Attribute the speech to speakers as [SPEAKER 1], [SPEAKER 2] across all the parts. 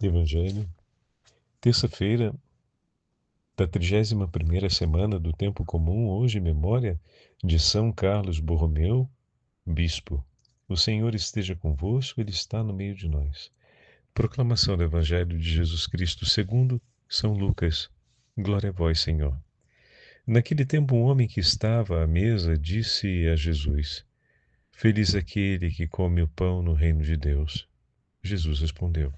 [SPEAKER 1] Evangelho, terça-feira da 31ª semana do Tempo Comum, hoje memória de São Carlos Borromeu, Bispo. O Senhor esteja convosco, Ele está no meio de nós. Proclamação do Evangelho de Jesus Cristo segundo São Lucas. Glória a vós, Senhor. Naquele tempo um homem que estava à mesa disse a Jesus: Feliz aquele que come o pão no reino de Deus. Jesus respondeu: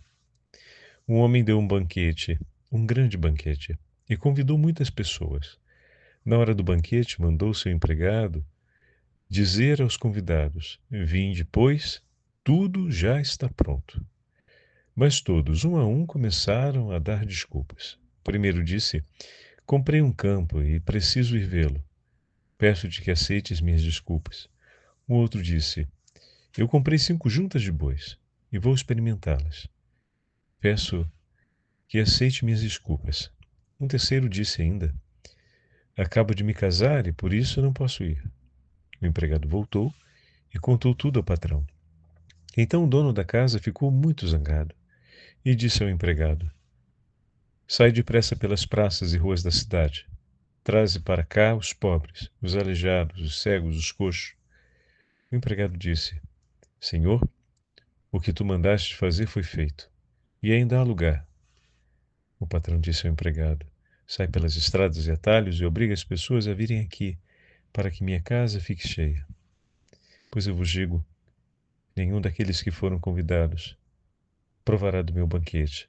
[SPEAKER 1] Um homem deu um banquete, um grande banquete, e convidou muitas pessoas. Na hora do banquete, mandou seu empregado dizer aos convidados: Vinde, pois, tudo já está pronto. Mas todos, um a um, começaram a dar desculpas. O primeiro disse: Comprei um campo e preciso ir vê-lo. Peço-te que aceites minhas desculpas. O outro disse: Eu comprei 5 juntas de bois e vou experimentá-las. Peço que aceite minhas desculpas. Um terceiro disse ainda: Acabo de me casar e por isso não posso ir. O empregado voltou e contou tudo ao patrão. Então o dono da casa ficou muito zangado e disse ao empregado: Sai depressa pelas praças e ruas da cidade. Traze para cá os pobres, os aleijados, os cegos, os coxos. O empregado disse: Senhor, o que tu mandaste fazer foi feito, e ainda há lugar. O patrão disse ao empregado: Sai pelas estradas e atalhos e obriga as pessoas a virem aqui, para que minha casa fique cheia. Pois eu vos digo, nenhum daqueles que foram convidados provará do meu banquete.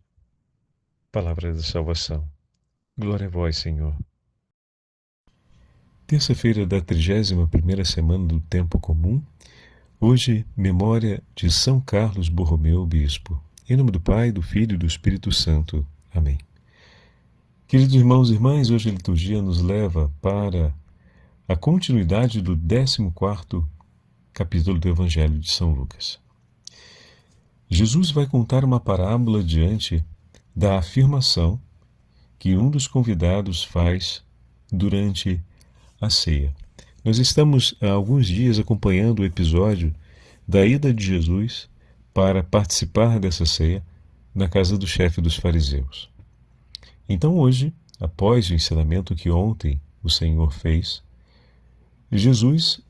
[SPEAKER 1] Palavra da salvação. Glória a vós, Senhor. Terça-feira da 31ª semana do Tempo Comum. Hoje, memória de São Carlos Borromeu, Bispo. Em nome do Pai, do Filho e do Espírito Santo. Amém. Queridos irmãos e irmãs, hoje a liturgia nos leva para a continuidade do 14º capítulo do Evangelho de São Lucas. Jesus vai contar uma parábola diante da afirmação que um dos convidados faz durante a ceia. Nós estamos há alguns dias acompanhando o episódio da ida de Jesus para participar dessa ceia na casa do chefe dos fariseus. Então hoje, após o ensinamento que ontem o Senhor fez, Jesus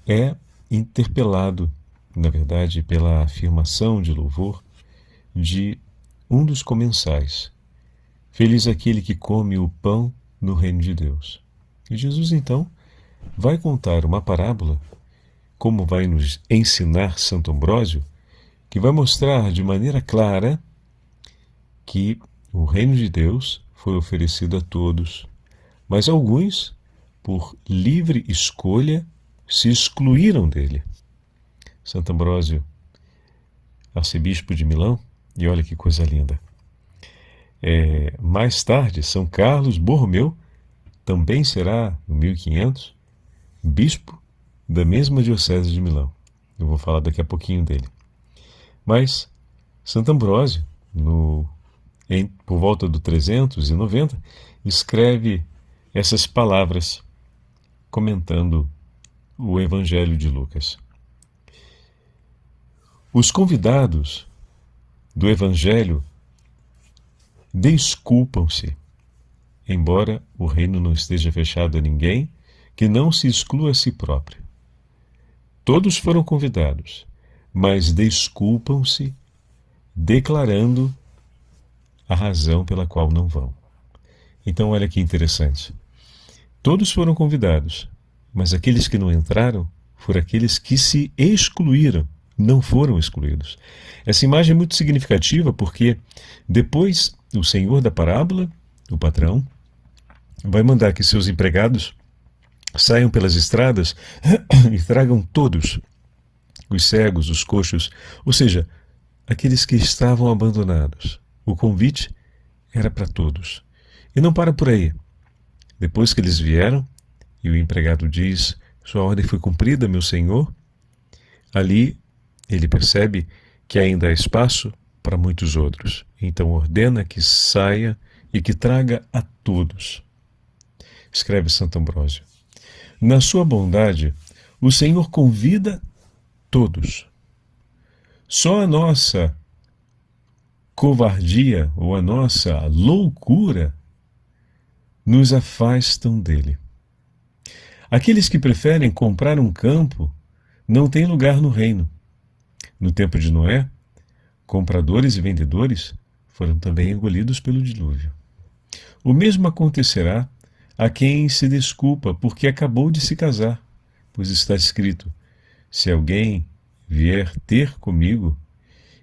[SPEAKER 1] é interpelado, na verdade, pela afirmação de louvor de um dos comensais. Feliz aquele que come o pão no reino de Deus. E Jesus, então, vai contar uma parábola, como vai nos ensinar Santo Ambrósio, que vai mostrar de maneira clara que o reino de Deus foi oferecido a todos, mas alguns, por livre escolha, se excluíram dele. Santo Ambrósio, arcebispo de Milão, e olha que coisa linda. Mais tarde, São Carlos Borromeu também será, no 1500, bispo da mesma diocese de Milão. Eu vou falar daqui a pouquinho dele. Mas Santo Ambrósio, por volta do 390, escreve essas palavras comentando o Evangelho de Lucas. Os convidados do Evangelho desculpam-se, embora o reino não esteja fechado a ninguém, que não se exclua a si próprio. Todos foram convidados, mas desculpam-se, declarando a razão pela qual não vão. Então, olha que interessante. Todos foram convidados, mas aqueles que não entraram foram aqueles que se excluíram, não foram excluídos. Essa imagem é muito significativa porque depois o Senhor da parábola, o patrão, vai mandar que seus empregados saiam pelas estradas e tragam todos, os cegos, os coxos, ou seja, aqueles que estavam abandonados. O convite era para todos. E não para por aí. Depois que eles vieram, e o empregado diz: Sua ordem foi cumprida, meu senhor, ali ele percebe que ainda há espaço para muitos outros. Então ordena que saia e que traga a todos. Escreve Santo Ambrósio. Na sua bondade, o Senhor convida todos. Só a nossa covardia ou a nossa loucura nos afastam dele. Aqueles que preferem comprar um campo não têm lugar no reino. No tempo de Noé, compradores e vendedores foram também engolidos pelo dilúvio. O mesmo acontecerá a quem se desculpa porque acabou de se casar, pois está escrito: se alguém vier ter comigo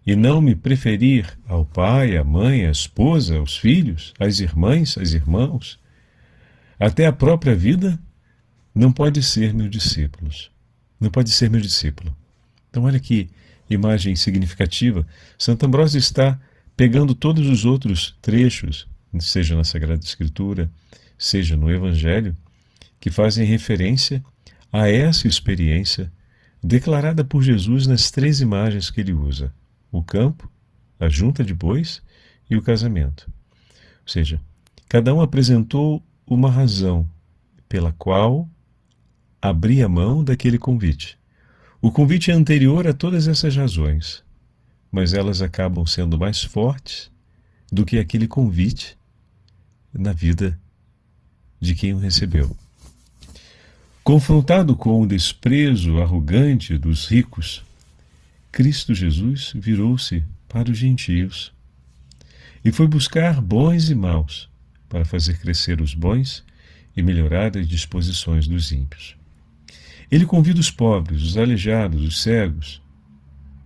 [SPEAKER 1] e não me preferir ao pai, à mãe, à esposa, aos filhos, às irmãs, aos irmãos, até a própria vida, não pode ser meu discípulo. Não pode ser meu discípulo. Então olha que imagem significativa. Santo Ambrósio está pegando todos os outros trechos, seja na Sagrada Escritura, seja no Evangelho, que fazem referência a essa experiência declarada por Jesus nas 3 imagens que ele usa: o campo, a junta de bois e o casamento. Ou seja, cada um apresentou uma razão pela qual abria mão daquele convite. O convite é anterior a todas essas razões, mas elas acabam sendo mais fortes do que aquele convite na vida de quem o recebeu. Confrontado com o desprezo arrogante dos ricos, Cristo Jesus virou-se para os gentios e foi buscar bons e maus para fazer crescer os bons e melhorar as disposições dos ímpios. Ele convida os pobres, os aleijados, os cegos,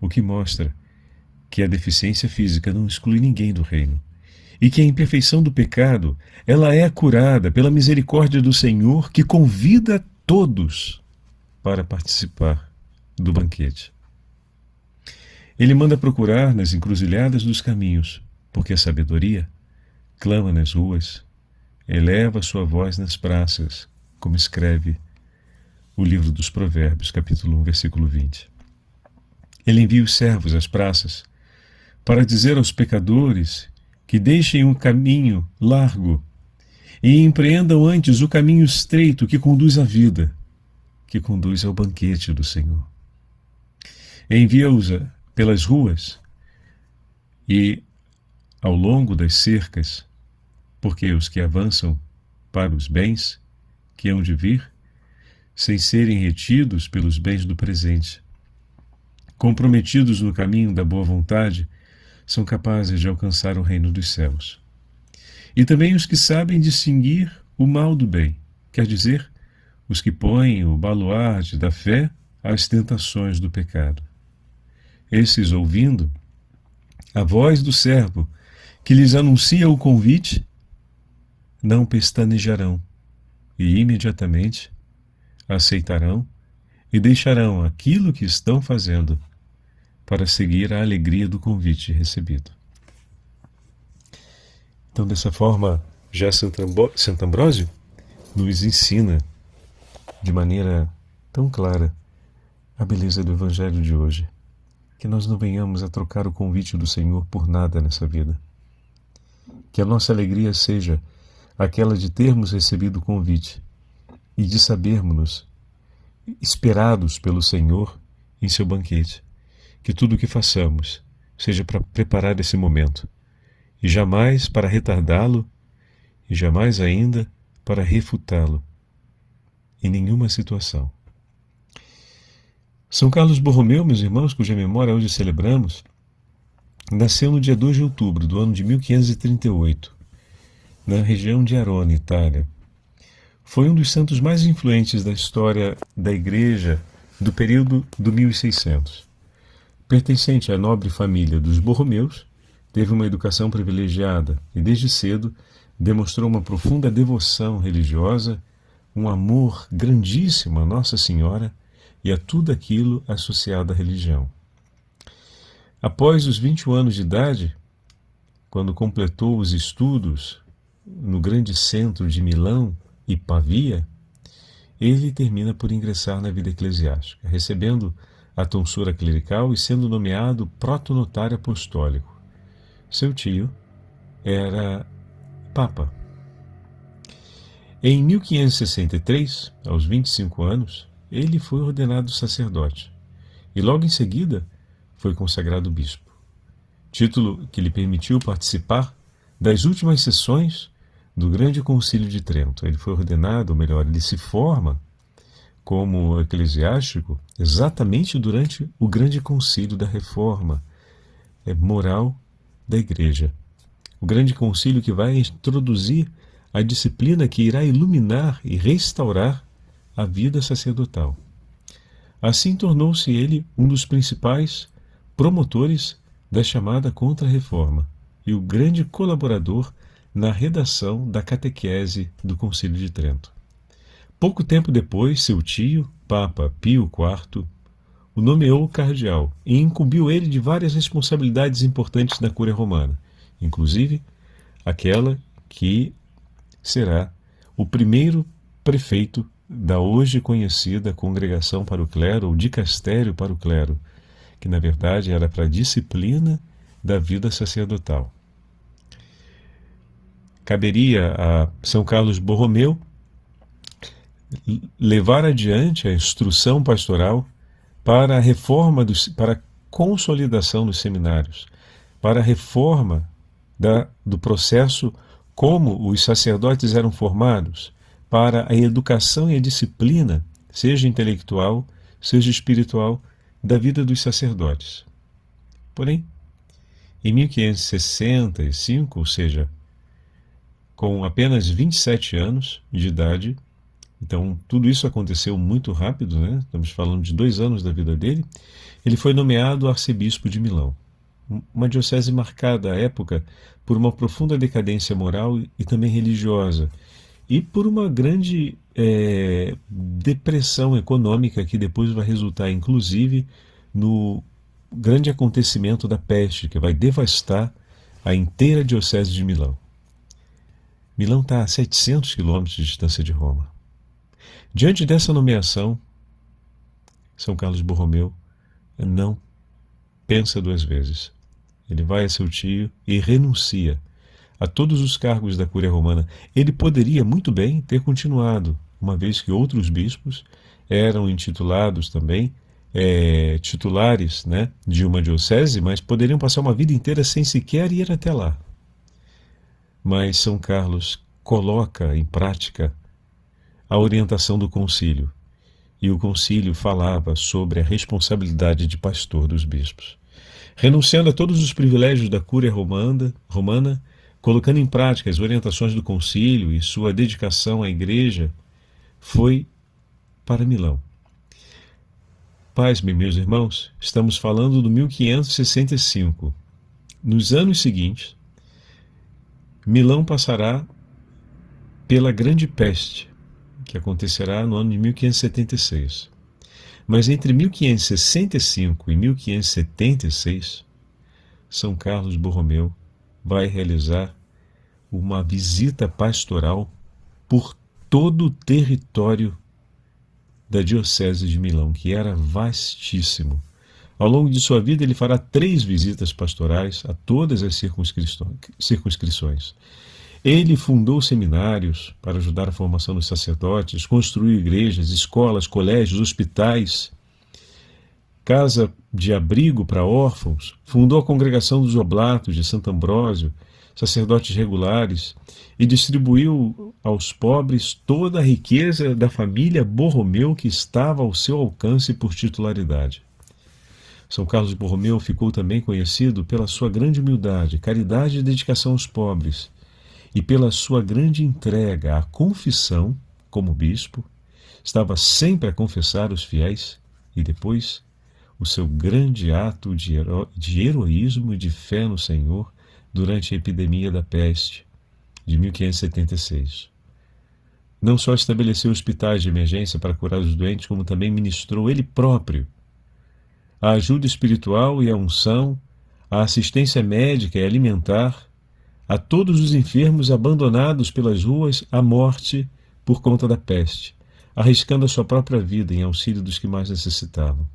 [SPEAKER 1] o que mostra que a deficiência física não exclui ninguém do reino e que a imperfeição do pecado, ela é curada pela misericórdia do Senhor, que convida todos para participar do banquete. Ele manda procurar nas encruzilhadas dos caminhos, porque a sabedoria clama nas ruas, eleva sua voz nas praças, como escreve o livro dos Provérbios, capítulo 1, versículo 20. Ele envia os servos às praças para dizer aos pecadores que deixem um caminho largo e empreendam antes o caminho estreito que conduz à vida, que conduz ao banquete do Senhor. Envia-os pelas ruas e ao longo das cercas, porque os que avançam para os bens que hão de vir, sem serem retidos pelos bens do presente, comprometidos no caminho da boa vontade, são capazes de alcançar o reino dos céus. E também os que sabem distinguir o mal do bem, quer dizer, os que põem o baluarte da fé às tentações do pecado. Esses, ouvindo a voz do servo que lhes anuncia o convite, não pestanejarão e imediatamente aceitarão e deixarão aquilo que estão fazendo para seguir a alegria do convite recebido. Então, dessa forma, já Santo Ambrósio nos ensina de maneira tão clara a beleza do Evangelho de hoje, que nós não venhamos a trocar o convite do Senhor por nada nessa vida. Que a nossa alegria seja aquela de termos recebido o convite e de sabermos-nos esperados pelo Senhor em seu banquete. Que tudo o que façamos seja para preparar esse momento, e jamais para retardá-lo, e jamais ainda para refutá-lo, em nenhuma situação. São Carlos Borromeu, meus irmãos, cuja memória hoje celebramos, nasceu no dia 2 de outubro do ano de 1538, na região de Arona, Itália. Foi um dos santos mais influentes da história da Igreja do período do 1600. Pertencente à nobre família dos Borromeus, teve uma educação privilegiada e, desde cedo, demonstrou uma profunda devoção religiosa, um amor grandíssimo a Nossa Senhora e a tudo aquilo associado à religião. Após os 21 anos de idade, quando completou os estudos no grande centro de Milão e Pavia, ele termina por ingressar na vida eclesiástica, recebendo a tonsura clerical e sendo nomeado protonotário apostólico. Seu tio era Papa. Em 1563, aos 25 anos, ele foi ordenado sacerdote e logo em seguida foi consagrado bispo. título que lhe permitiu participar das últimas sessões do Grande Concílio de Trento. Ele foi ordenado, ou melhor, ele se forma como eclesiástico exatamente durante o Grande Concílio da Reforma moral da Igreja. O Grande Concílio que vai introduzir a disciplina que irá iluminar e restaurar a vida sacerdotal. Assim tornou-se ele um dos principais promotores da chamada Contra-Reforma e o grande colaborador na redação da catequese do Concílio de Trento. Pouco tempo depois, seu tio, Papa Pio IV, o nomeou cardeal e incumbiu ele de várias responsabilidades importantes na Cúria Romana, inclusive aquela que será o primeiro prefeito da hoje conhecida Congregação para o Clero, ou Dicastério para o Clero, que na verdade era para a disciplina da vida sacerdotal. Caberia a São Carlos Borromeu levar adiante a instrução pastoral para a reforma, para a consolidação dos seminários, para a reforma do processo como os sacerdotes eram formados, para a educação e a disciplina, seja intelectual, seja espiritual, da vida dos sacerdotes. Porém, em 1565, ou seja, com apenas 27 anos de idade, então tudo isso aconteceu muito rápido, né? Estamos falando de 2 anos da vida dele, ele foi nomeado arcebispo de Milão. Uma diocese marcada à época por uma profunda decadência moral e também religiosa, e por uma grande depressão econômica que depois vai resultar, inclusive, no grande acontecimento da peste, que vai devastar a inteira diocese de Milão. Milão está a 700 quilômetros de distância de Roma. Diante dessa nomeação, São Carlos Borromeu não pensa 2 vezes. Ele vai a seu tio e renuncia a todos os cargos da Cúria Romana. Ele poderia muito bem ter continuado, uma vez que outros bispos eram intitulados também, titulares, né, de uma diocese, mas poderiam passar uma vida inteira sem sequer ir até lá. Mas São Carlos coloca em prática a orientação do concílio, e o concílio falava sobre a responsabilidade de pastor dos bispos. Renunciando a todos os privilégios da Cúria romana, colocando em prática as orientações do concílio e sua dedicação à igreja, foi para Milão. Pasmem, meus irmãos, estamos falando do 1565. Nos anos seguintes, Milão passará pela Grande Peste, que acontecerá no ano de 1576. Mas entre 1565 e 1576, São Carlos Borromeu vai realizar uma visita pastoral por todo o território da Diocese de Milão, que era vastíssimo. Ao longo de sua vida, ele fará 3 visitas pastorais a todas as circunscrições. Ele fundou seminários para ajudar a formação dos sacerdotes, construiu igrejas, escolas, colégios, hospitais, casa de abrigo para órfãos, fundou a Congregação dos Oblatos de Santo Ambrósio, sacerdotes regulares, e distribuiu aos pobres toda a riqueza da família Borromeu que estava ao seu alcance por titularidade. São Carlos Borromeu ficou também conhecido pela sua grande humildade, caridade e dedicação aos pobres, e pela sua grande entrega à confissão como bispo. Estava sempre a confessar os fiéis, e depois o seu grande ato de heroísmo e de fé no Senhor durante a epidemia da peste de 1576. Não só estabeleceu hospitais de emergência para curar os doentes, como também ministrou ele próprio a ajuda espiritual e a unção, a assistência médica e alimentar a todos os enfermos abandonados pelas ruas à morte por conta da peste, arriscando a sua própria vida em auxílio dos que mais necessitavam.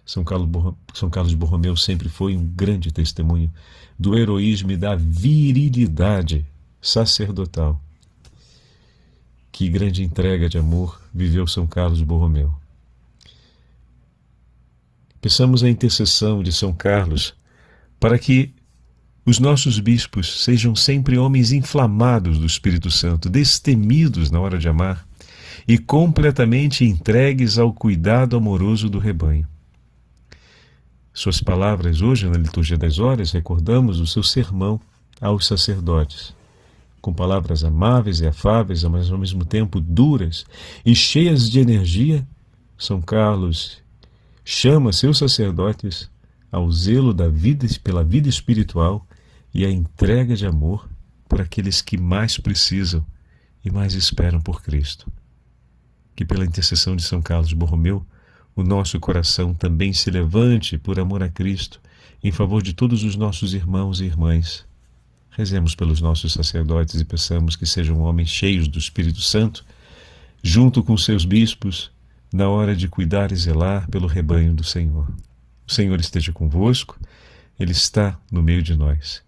[SPEAKER 1] São Carlos Borromeu sempre foi um grande testemunho do heroísmo e da virilidade sacerdotal. Que grande entrega de amor viveu São Carlos Borromeu. Peçamos a intercessão de São Carlos para que os nossos bispos sejam sempre homens inflamados do Espírito Santo, destemidos na hora de amar e completamente entregues ao cuidado amoroso do rebanho. Suas palavras hoje na liturgia das horas, recordamos o seu sermão aos sacerdotes, com palavras amáveis e afáveis, mas ao mesmo tempo duras e cheias de energia. São Carlos chama seus sacerdotes ao zelo da vida, pela vida espiritual e à entrega de amor por aqueles que mais precisam e mais esperam por Cristo. Que pela intercessão de São Carlos Borromeu, o nosso coração também se levante por amor a Cristo, em favor de todos os nossos irmãos e irmãs. Rezemos pelos nossos sacerdotes e peçamos que sejam homens cheios do Espírito Santo, junto com seus bispos, na hora de cuidar e zelar pelo rebanho do Senhor. O Senhor esteja convosco, Ele está no meio de nós.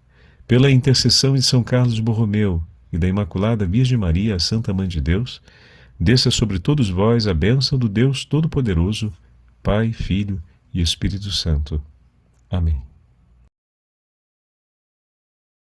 [SPEAKER 1] Pela intercessão de São Carlos Borromeu e da Imaculada Virgem Maria, a Santa Mãe de Deus, desça sobre todos vós a bênção do Deus Todo-Poderoso, Pai, Filho e Espírito Santo. Amém.